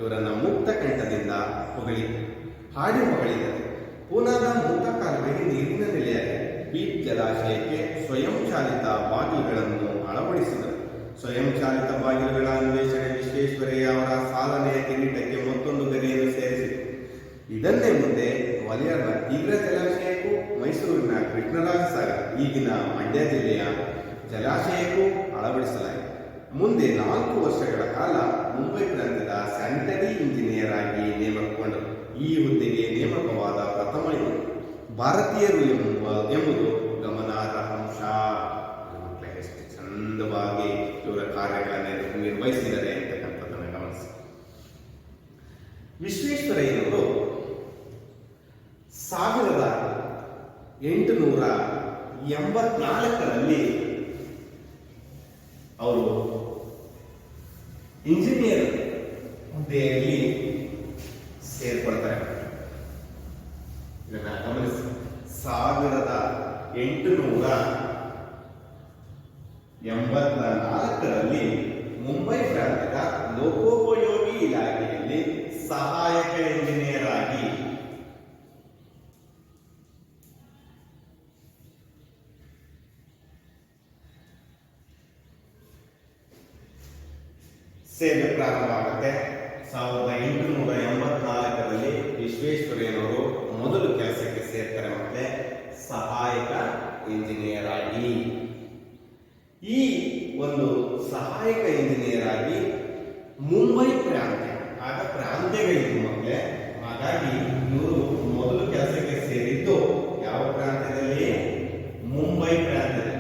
ಇವರನ್ನ ಮುಕ್ತ ಕಂಠದಿಂದ ಹೊಗಳಿದರು. ಪೂನಾದ ಮುಕ್ತ ಕಾಲುವೆಗೆ ನೀರಿನ ನೆಲೆಯಾಗಿ ಪೀಪ್ ಜಲಾಶಯಕ್ಕೆ ಸ್ವಯಂಚಾಲಿತ ಬಾಗಿಲುಗಳನ್ನು ಅಳವಡಿಸಿದರು. ಸ್ವಯಂಚಾಲಿತ ಬಾಗಿಲುಗಳ ಅನ್ವೇಷಣೆ ವಿಶ್ವೇಶ್ವರಯ್ಯ ಅವರ ಸಾಧನೆಯ ಕಿರೀಟಕ್ಕೆ ಮತ್ತೊಂದು ಗರಿಯನ್ನು ಸೇರಿಸಿತು. ಇದನ್ನೇ ಮುಂದೆ ವಲಯದ ತೀವ್ರ ಜಲಾಶಯಕ್ಕೂ ಮೈಸೂರಿನ ಕೃಷ್ಣರಾಜ ಸಾಗರ್, ಈಗಿನ ಮಂಡ್ಯ ಜಿಲ್ಲೆಯ ಜಲಾಶಯಕ್ಕೂ ಅಳವಡಿಸಲಾಯಿತು. ಮುಂದೆ 4 ವರ್ಷಗಳ ಕಾಲ ಮುಂಬೈ ಪ್ರಾಂತ್ಯದ ಸ್ಯಾನಿಟರಿ ಇಂಜಿನಿಯರ್ ಆಗಿ ನೇಮಕಗೊಂಡರು. ಈ ಹುದ್ದೆಗೆ ನೇಮಕವಾದ ಪ್ರಥಮ ಭಾರತೀಯರು ಎಂಬುದು ಗಮನಾರ್ಹ ಅಂಶ. ಎಷ್ಟು ಚಂದವಾಗಿ ಇವರ ಕಾರ್ಯಗಳನ್ನು ನಿರ್ವಹಿಸಿದ್ದಾರೆ ಅಂತಕ್ಕಂಥದ್ದನ್ನು ಗಮನಿಸಿ. ವಿಶ್ವೇಶ್ವರಯ್ಯನವರು 1884ರಲ್ಲಿ ಅವರು ಇಂಜಿನಿಯರ್ ಹುದ್ದೆಯಲ್ಲಿ ಸೇರ್ಕೊಳ್ತಾರೆ. ಇದನ್ನ ಗಮನಿಸಿ. 1884ರಲ್ಲಿ ಮುಂಬೈ ಪ್ರಾಂತ್ಯದ ಲೋಕೋಪಯೋಗಿ ಇಲಾಖೆಯಲ್ಲಿ ಸಹಾಯಕ ಇಂಜಿನಿಯರ್ ಆಗಿ ಸೇವೆ ಪ್ರಾರಂಭ ಆಗುತ್ತೆ. 1884ರಲ್ಲಿ ವಿಶ್ವೇಶ್ವರಯ್ಯನವರು ಮೊದಲು ಕೆಲಸಕ್ಕೆ ಸೇರ್ತಾರೆ. ಮತ್ತೆ ಸಹಾಯಕ ಇಂಜಿನಿಯರ್ ಆಗಿ ಈ ಒಂದು ಸಹಾಯಕ ಇಂಜಿನಿಯರ್ ಆಗಿ ಮುಂಬೈ ಪ್ರಾಂತ್ಯ, ಆಗ ಪ್ರಾಂತ್ಯಗಳಿದ್ದು ಮಕ್ಕಳೇ, ಹಾಗಾಗಿ ಇವರು ಮೊದಲು ಕೆಲಸಕ್ಕೆ ಸೇರಿದ್ದು ಯಾವ ಪ್ರಾಂತ್ಯದಲ್ಲಿ? ಮುಂಬೈ ಪ್ರಾಂತ್ಯದಲ್ಲಿ.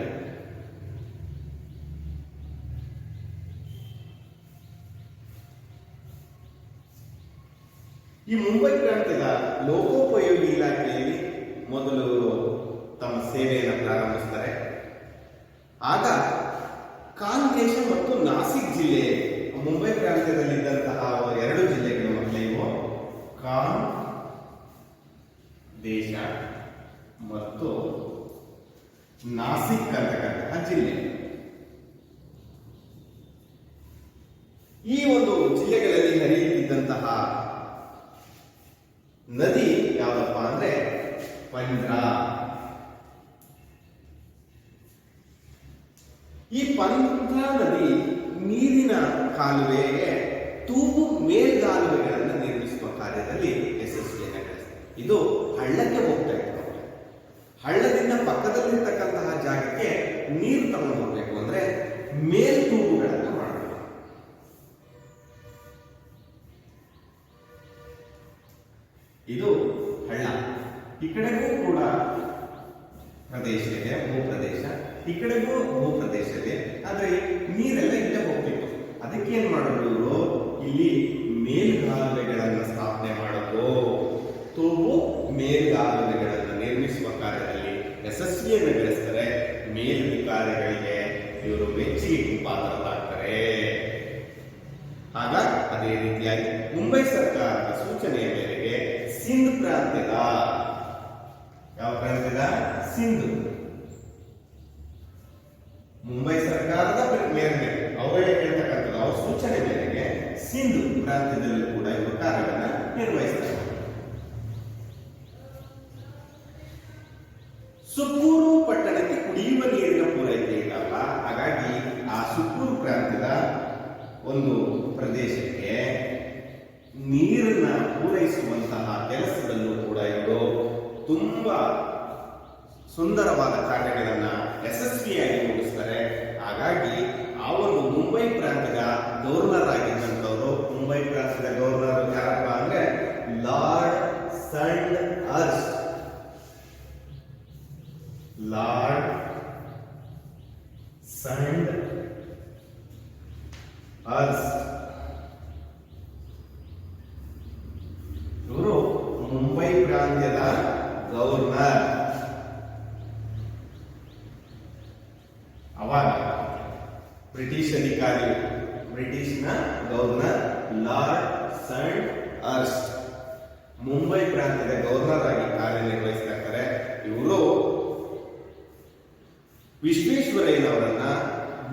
ಈ ಮುಂಬೈ ಪ್ರಾಂತ್ಯದ ಲೋಕೋಪಯೋಗಿ ಇಲಾಖೆಯಲ್ಲಿ ಮೊದಲು ತಮ್ಮ ಸೇವೆಯನ್ನು ಪ್ರಾರಂಭಿಸ್ತಾರೆ. ಆಗ ಖಾಂದೇಶ ಮತ್ತು ನಾಸಿಕ್ ಜಿಲ್ಲೆ, ಮುಂಬೈ ಪ್ರಾಂತ್ಯದಲ್ಲಿದ್ದಂತಹ 2 ಜಿಲ್ಲೆಗಳು ಮಕ್ಕಳಿಗೂ ಖಾನ್ ದೇಶ ಮತ್ತು ನಾಸಿಕ್ ಅಂತಕ್ಕಂತಹ ಜಿಲ್ಲೆ. ಈ ಒಂದು ಜಿಲ್ಲೆಗಳಲ್ಲಿ ಹರಿಯುತ್ತಿದ್ದಂತಹ ನದಿ ಯಾವಪ್ಪ ಅಂದ್ರೆ ಪಂಜ್ರಾ. ಈ ಪಂಜ್ರಾ ನದಿ ನೀರಿನ ಕಾಲುವೆಗೆ ತೂಗು ಮೇಲ್ಗಾಲುವೆಗಳನ್ನು ನಿರ್ಮಿಸುವ ಕಾರ್ಯದಲ್ಲಿ ಯಶಸ್ವಿಯನ್ನು ಗಳಿಸಿದೆ. ಇದು ಹಳ್ಳಕ್ಕೆ ಹೋಗ್ತಾ ಇತ್ತು. ಹಳ್ಳದಿಂದ ಪಕ್ಕದಲ್ಲಿರ್ತಕ್ಕಂತಹ ಜಾಗಕ್ಕೆ ನೀರು ತಗೊಂಡು ಹೋಗ್ಬೇಕು ಅಂದ್ರೆ ಮೇಲ್ತೂಗುಗಳನ್ನು ಮಾಡಬೇಕು. ಇದು ಹಳ್ಳ. ಈ ಕಡೆಗೂ ಕೂಡ ಪ್ರದೇಶ ಇದೆ, ಭೂಪ್ರದೇಶ. ಈ ಕಡೆಗೂ ಭೂಪ್ರದೇಶ ಇದೆ. ಆದ್ರೆ ನೀರೆಲ್ಲ ಇಲ್ಲೇ ಹೋಗ್ಬೇಕು. ಅದಕ್ಕೆ ಏನ್ ಮಾಡೋದು? ಇಲ್ಲಿ ಮೇಲ್ಗಾಲುವೆಗಳನ್ನು ಸ್ಥಾಪನೆ ಮಾಡೋದು. ತೂಗು ಮೇಲ್ಗಾಲುವೆಗಳನ್ನು ನಿರ್ಮಿಸುವ ಕಾರ್ಯದಲ್ಲಿ ಯಶಸ್ವಿಯನ್ನು ಗಳಿಸ್ತಾರೆ. ಮೇಲಧಿಕಾರಿಗಳಿಗೆ ಇವರು ಮೆಚ್ಚುಗೆಗೆ ಪಾತ್ರರಾಗ್ತಾರೆ. ಆಗ ಅದೇ ರೀತಿಯಾಗಿ ಮುಂಬೈ ಸರ್ಕಾರದ ಸೂಚನೆಯ ಮೇರೆಗೆ ಸಿಂಧ್ ಪ್ರಾಂತ್ಯದ, ಯಾವ ಪ್ರಾಂತ್ಯದ? ಸಿಂಧ್. ಮುಂಬೈ ಸರ್ಕಾರದ ಮೇರೆಗೆ ಅವರೇ ಹೇಳ್ತಕ್ಕಂಥದ್ದು, ಅವ್ರ ಸೂಚನೆ ಮೇರೆಗೆ ಸಿಂಧ್ ಪ್ರಾಂತ್ಯದಲ್ಲೂ ಕೂಡ ಇವರು ಕಾರ್ಯವನ್ನು ನಿರ್ವಹಿಸ್ತಾರೆ. ಸುಕ್ಕೂರು ಪಟ್ಟಣಕ್ಕೆ ಕುಡಿಯುವ ನೀರಿನ ಪೂರೈಕೆ ಇರಲ್ಲ. ಹಾಗಾಗಿ ಆ ಸುಕ್ಕೂರು ಪ್ರಾಂತ್ಯದ ಒಂದು ಪ್ರದೇಶಕ್ಕೆ ನೀರನ್ನ ಪೂರೈಸುವಂತಹ ಕೆಲಸದಲ್ಲೂ ಕೂಡ ಇವರು ತುಂಬಾ ಸುಂದರವಾದ ಕಾರ್ಯಗಳನ್ನ ಯಶಸ್ವಿಯಾಗಿ ಮುಗಿಸ್ತಾರೆ. ಹಾಗಾಗಿ ಆ ಒಂದು ಮುಂಬೈ ಪ್ರಾಂತ್ಯದ ಗವರ್ನರ್ ಆಗಿದ್ದಂಥವರು, ಮುಂಬೈ ಪ್ರಾಂತ್ಯದ ಗವರ್ನರ್ ಯಾರಪ್ಪ ಅಂದ್ರೆ ಲಾರ್ಡ್ ಸಂಡ್ ಹರ್ಸ್ಟ್. ಲಾರ್ಡ್ ಸಂಡ್ ಹರ್ಸ್ಟ್ ಇವರು ಮುಂಬೈ ಪ್ರಾಂತ್ಯದ ಗವರ್ನರ್. ಅವಾಗ ಬ್ರಿಟಿಷ್ ಅಧಿಕಾರಿ, ಬ್ರಿಟಿಷ್ನ ಗವರ್ನರ್ ಲಾರ್ಡ್ ಸಂಡ್ ಹರ್ಸ್ಟ್ ಮುಂಬೈ ಪ್ರಾಂತ್ಯದ ಗವರ್ನರ್ ಆಗಿ ಕಾರ್ಯನಿರ್ವಹಿಸ್ತಾರೆ. ಇವರು ವಿಶ್ವೇಶ್ವರಯ್ಯನವರನ್ನ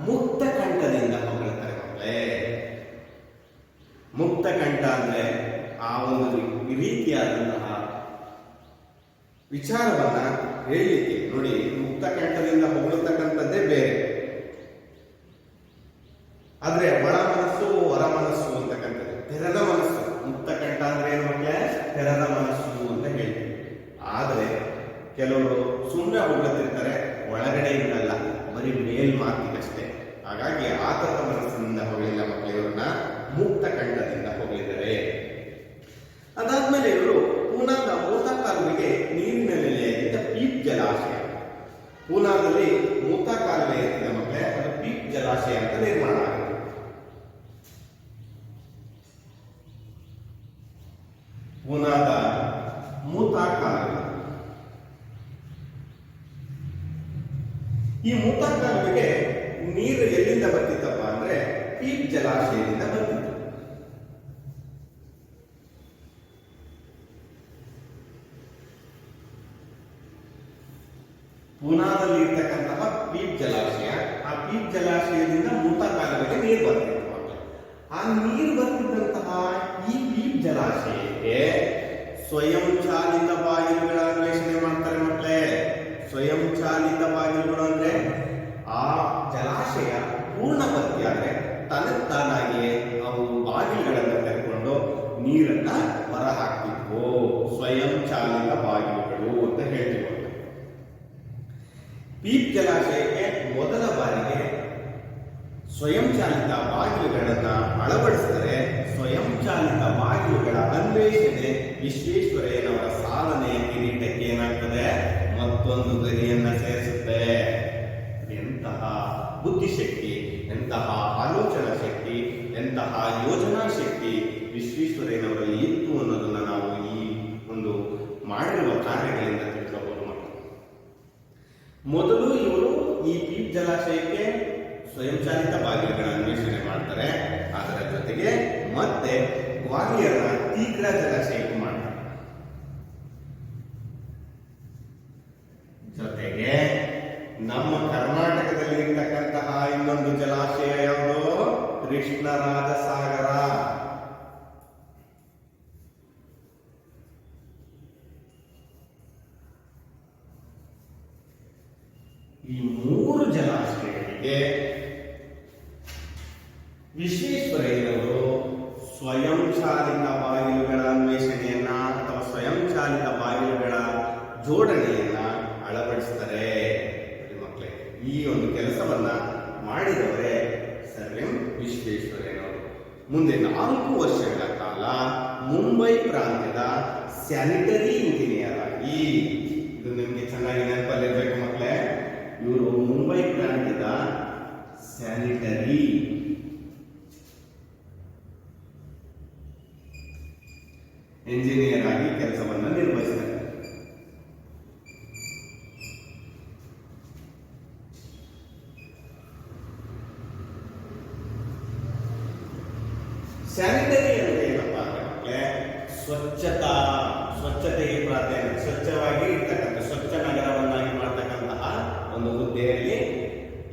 ಮುಕ್ತ ಕಂಠದಿಂದ ಹೊಗಳ್ತಾರೆ. ಮಕ್ಕಳೇ, ಮುಕ್ತ ಕಂಠ ಅಂದ್ರೆ ಆ ಒಂದು ರೀತಿಯಾದಂತಹ ವಿಚಾರವನ್ನ ಹೇಳಲಿಕ್ಕೆ ನೋಡಿ, ಮುಕ್ತ ಕಂಠದಿಂದ ಹೊಗಳತಕ್ಕಂಥದ್ದೇ ಬೇರೆ. ಆದ್ರೆ ಒಳ ಮನಸ್ಸು ಹೊರ ಮನಸ್ಸು ಅಂತಕ್ಕಂಥದ್ದು ತೆರೆದ ಮನಸ್ಸು. ಮುಕ್ತ ಕಂಠ ಅಂದ್ರೆ ಏನು ಮಕ್ಕಳೇ? ತೆರೆದ ಮನಸ್ಸು ಅಂತ ಹೇಳ್ತೀವಿ. ಆದ್ರೆ ಕೆಲವರು ಸುಮ್ಮನೆ ಹೊಗಳುತ್ತಿರ್ತಾರೆ, ಒಳಗಡೆಯಿಂದಲ್ಲ, ಬರೀ ಮೇಲ್ಮಾತಿಗಷ್ಟೇ. ಹಾಗಾಗಿ ಆತರದ ಮನಸ್ಸಿನಿಂದ ಹೊಗಳಿಲ್ಲ ಮಕ್ಕಳು, ಇವ್ರನ್ನ ಮುಕ್ತ ಕಂಠದಿಂದ ಹೊಗಳಿದ್ದಾರೆ. ಅದಾದ್ಮೇಲೆ ಇವರು ಪೂನಾದ ಮೂತಾ ಕಾಲುವೆಗೆ ನೀರಿನ ನೆಲೆಯಾಗಿದ್ದ ಪೀಪ್ ಜಲಾಶಯ, ಪೂನಾದಲ್ಲಿ ಮೂತಾ ಕಾಲುವೆ ಇರ್ತದೆ ಮಕ್ಕಳೇ, ಅದು ಪೀಪ್ ಜಲಾಶಯ ಅಂತ ನಿರ್ಮಾಣ ಆಗಿದೆ. ಪೂನಾದ ಮೂತಾ ಕಾಲುವೆ, ಈ ಮೂತಾ ಕಾಲುವೆಗೆ ನೀರು ಎಲ್ಲಿಂದ ಬರ್ತಿತ್ತಪ್ಪ ಅಂದ್ರೆ ಪೀಪ್ ಜಲಾಶಯದಿಂದ ಬರ್ತಿತ್ತು. ಪೂನಾದಲ್ಲಿ ಇರ್ತಕ್ಕಂತಹ ಪೀಪ್ ಜಲಾಶಯ, ಆ ಪೀಪ್ ಜಲಾಶಯದಿಂದ ಮೂತಾ ಕಾಲುವೆಗೆ ನೀರು ಬರ್ತಿತ್ತು. ಆ ನೀರು ಬರ್ತಿದ್ದಂತಹ ಈ ಪೀಪ್ ಜಲಾಶಯಕ್ಕೆ ಸ್ವಯಂ ಚಾಲಿತ ಬಾಗಿಲುಗಳ ಅನ್ವೇಷಣೆ ಮಾಡ್ತಾರೆ ಮಕ್ಕಳೇ. ಸ್ವಯಂ ಚಾಲಿತ ಬಾಗಿಲುಗಳು ಅಂದ್ರೆ ಆ ಜಲಾಶಯ ಪೂರ್ಣ ಭರ್ತಿ ಆದ್ರೆ ತನಗೆ ಅವು ಬಾಗಿಲುಗಳನ್ನು ತೆರೆದುಕೊಂಡು ನೀರನ್ನ ಹೊರ ಹಾಕ್ತಿದ್ವು. ಸ್ವಯಂ ಚಾಲಿತ ಬಾಗಿಲುಗಳು ಅಂತ ಹೇಳ್ತೀವಿ. ಪೀಪ್ ಜಲಾಶಯಕ್ಕೆ ಮೊದಲ ಬಾರಿಗೆ ಸ್ವಯಂ ಚಾಲಿತ ಬಾಗಿಲುಗಳನ್ನ ಅಳವಡಿಸಿದರೆ ಸ್ವಯಂ ಚಾಲಿತ ಬಾಗಿಲುಗಳ ಅನ್ವೇಷಣೆ ವಿಶ್ವೇಶ್ವರಯ್ಯನವರ ಸಾಧನೆಯ ಕಿರೀಟಕ್ಕೆ ಏನಾಗ್ತದೆ? ಮತ್ತೊಂದು ಗರಿಯನ್ನ ಸೇರಿಸುತ್ತೆ. ಎಂತಹ ಬುದ್ಧಿಶಕ್ತಿ, ಎಂತಹ ಆಲೋಚನಾ ಶಕ್ತಿ, ಎಂತಹ ಯೋಜನಾ ಶಕ್ತಿ ವಿಶ್ವೇಶ್ವರಯ್ಯನವರಲ್ಲಿ ಇತ್ತು ಅನ್ನೋದನ್ನ ನಾವು ಈ ಒಂದು ಮಾಡಿರುವ ಕಾರ್ಯಗಳಿಂದ ತಿಳ್ಕೋಬಹುದು. ಮೊದಲು ಇವರು ಈ ಪೀಪ್ ಜಲಾಶಯಕ್ಕೆ ಸ್ವಯಂ ಚಾಲಿತ ಬಾಗಿಲುಗಳ ಅನ್ವೇಷಣೆ ಮಾಡ್ತಾರೆ. ಅದರ ಜೊತೆಗೆ ಮತ್ತೆ ಗ್ವಾಲಿಯರ್ನ ತೀಗ್ರ ಜಲಾಶಯಕ್ಕೂ ಮಾಡ್ತಾರೆ. ಜೊತೆಗೆ ನಮ್ಮ ಕರ್ನಾಟಕದಲ್ಲಿ ಇರ್ತಕ್ಕಂತಹ ಇನ್ನೊಂದು ಜಲಾಶಯ ಯಾವುದು? ಕೃಷ್ಣರಾಜ ಸಾಗರ. ಈ ಮೂರು ಜಲಾಶಯಗಳಿಗೆ ವಿಶ್ವೇಶ್ವರಯ್ಯನವರು ಸ್ವಯಂ ಚಾಲಿತ ಬಾಗಿಲುಗಳ ಅನ್ವೇಷಣೆಯನ್ನ ಅಥವಾ ಸ್ವಯಂ ಚಾಲಿತ ಬಾಗಿಲುಗಳ ಜೋಡಣೆಯನ್ನ ಅಳವಡಿಸ್ತಾರೆ. ಮಕ್ಕಳೇ, ಈ ಒಂದು ಕೆಲಸವನ್ನ ಮಾಡಿದವರೇ ಸರ್ ಎಂ ವಿಶ್ವೇಶ್ವರಯ್ಯನವರು. ಮುಂದೆ 4 ವರ್ಷಗಳ ಕಾಲ ಮುಂಬೈ ಪ್ರಾಂತ್ಯದ ಸ್ಯಾನಿಟರಿ ಇಂಜಿನಿಯರ್ ಆಗಿ, ಇದು ನಿಮಗೆ ಚೆನ್ನಾಗಿ ನೆನಪಲ್ಲಿರ್ಬೇಕು ಮಕ್ಕಳೇ, ಇವರು ಮುಂಬೈ ಪ್ರಾಂತ್ಯದ ಸ್ಯಾನಿಟರಿ ಇಂಜಿನಿಯರ್ ಆಗಿ ಕೆಲಸವನ್ನು ನಿರ್ವಹಿಸ್ತಾರೆ. ಸ್ಯಾನಿಟರಿ ಅಂದ್ರೆ ಏನಪ್ಪ ಅಂದ್ರೆ ಸ್ವಚ್ಛತೆಗೆ ಪ್ರಾಧಾನ್ಯ, ಸ್ವಚ್ಛವಾಗಿ ಇರ್ತಕ್ಕಂಥ ಸ್ವಚ್ಛ ನಗರವನ್ನಾಗಿ ಮಾಡ್ತಕ್ಕಂತಹ ಒಂದು ಹುದ್ದೆಯಲ್ಲಿ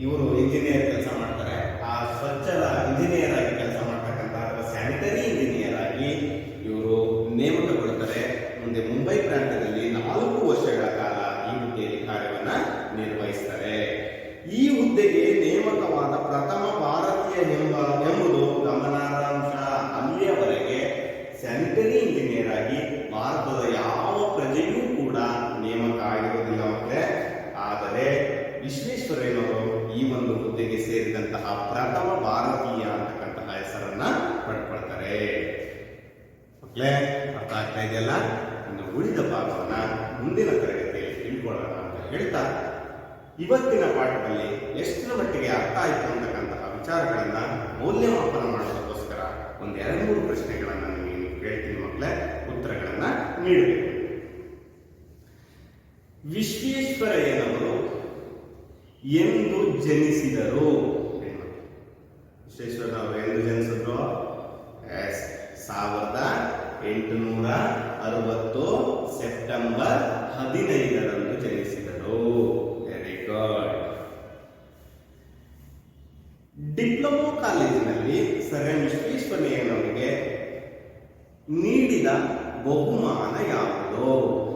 ಇವರು ಇಂಜಿನಿಯರ್ ಕೆಲಸ ಮಾಡ್ತಾರೆ. ಆ ಸ್ವಚ್ಛದ ಇಂಜಿನಿಯರ್ ಆಗಿ ಕೆಲಸ ಈ ಹುದ್ದೆಗೆ ನೇಮಕವಾದ ಪ್ರಥಮ ಭಾರತೀಯ ಎಂಬುದು ಗಮನಾರ್ಹ ಅಂಶ. ಅಲ್ಲಿಯವರೆಗೆ ಸ್ಯಾನಿಟರಿ ಇಂಜಿನಿಯರ್ ಆಗಿ ಭಾರತದ ಯಾವ ಪ್ರಜೆಯೂ ಕೂಡ ನೇಮಕ ಆಗಿರುವುದಿಲ್ಲ ಮಕ್ಕಳೇ. ಆದರೆ ವಿಶ್ವೇಶ್ವರಯ್ಯನವರು ಈ ಒಂದು ಹುದ್ದೆಗೆ ಸೇರಿದಂತಹ ಪ್ರಥಮ ಭಾರತೀಯ ಅಂತಕ್ಕಂತಹ ಹೆಸರನ್ನ ಪಡ್ಕೊಳ್ತಾರೆ. ಮಕ್ಕಳೇ, ಅರ್ಥ ಆಗ್ತಾ ಇದೆಯಲ್ಲ? ಇನ್ನು ಉಳಿದ ಭಾಗವನ್ನ ಮುಂದಿನ ತರಗತಿಯಲ್ಲಿ ತಿಳ್ಕೊಳ್ಳೋಣ ಅಂತ ಹೇಳ್ತಾ, ಇವತ್ತಿನ ಪಾಠದಲ್ಲಿ ಎಷ್ಟರ ಮಟ್ಟಿಗೆ ಅರ್ಥ ಆಯಿತು ಅಂತಕ್ಕಂತಹ ವಿಚಾರಗಳನ್ನ ಮೌಲ್ಯಮಾಪನ ಮಾಡೋದಕ್ಕೋಸ್ಕರ ಒಂದು 2-3 ಪ್ರಶ್ನೆಗಳನ್ನ ನಿಮಗೆ ಕೇಳ್ತೀನಿ ಮಕ್ಕಳೇ. ಉತ್ತರಗಳನ್ನ ನೀಡಬೇಕು. ವಿಶ್ವೇಶ್ವರಯ್ಯನವರು ಎಂದು ಜನಿಸಿದರು? ವಿಶ್ವೇಶ್ವರಯ್ಯನವರು ಎಂದು ಜನಿಸಿದ್ರು? 1860 ಸೆಪ್ಟೆಂಬರ್ 15ರಂದು ಜನಿಸಿದರು. Very good. ಡಿಪ್ಲೊಮಾ ಕಾಲೇಜಿನಲ್ಲಿ ಸರ್ ಎಂ ವಿಶ್ವೇಶ್ವರಯ್ಯನವರಿಗೆ ನೀಡಿದ ಬಹುಮಾನ ಯಾವುದು?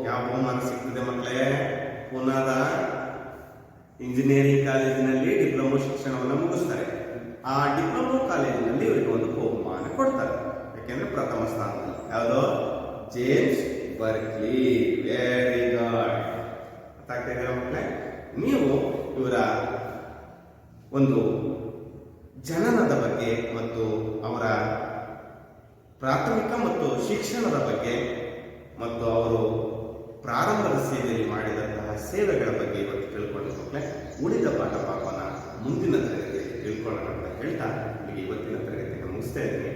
ಯಾವ ಬಹುಮಾನ ಸಿಗ್ತದೆ ಮಕ್ಕಳೇ? ಪುನಃ ಇಂಜಿನಿಯರಿಂಗ್ ಕಾಲೇಜಿನಲ್ಲಿ ಡಿಪ್ಲೊಮಾ ಶಿಕ್ಷಣವನ್ನು ಮುಗಿಸ್ತಾರೆ. ಆ ಡಿಪ್ಲೊಮಾ ಕಾಲೇಜಿನಲ್ಲಿ ಇವರಿಗೆ ಒಂದು ಬಹುಮಾನ ಕೊಡ್ತಾರೆ. ಯಾಕೆಂದ್ರೆ ಪ್ರಥಮ ಸ್ಥಾನದಲ್ಲಿ ಯಾವುದು? James Berkeley. Very good. ಗೊತ್ತಾಗ್ತಾ ಮಕ್ಕಳೇ? ನೀವು ಇವರ ಒಂದು ಜನನದ ಬಗ್ಗೆ ಮತ್ತು ಅವರ ಪ್ರಾಥಮಿಕ ಮತ್ತು ಶಿಕ್ಷಣದ ಬಗ್ಗೆ ಮತ್ತು ಅವರು ಪ್ರಾರಂಭದ ಸೇವೆಯಲ್ಲಿ ಮಾಡಿದಂತಹ ಸೇವೆಗಳ ಬಗ್ಗೆ ಇವತ್ತು ತಿಳ್ಕೊಂಡು ಮಕ್ಕಳೇ, ಉಳಿದ ಪಾಠ ಮುಂದಿನ ತರಗತಿಯಲ್ಲಿ ತಿಳ್ಕೊಳ್ಳೋಣ ಅಂತ ಹೇಳ್ತಾ ಇವತ್ತಿನ ತರಗತಿಯನ್ನು ಮುಗಿಸ್ತಾ ಇದ್ದೀನಿ.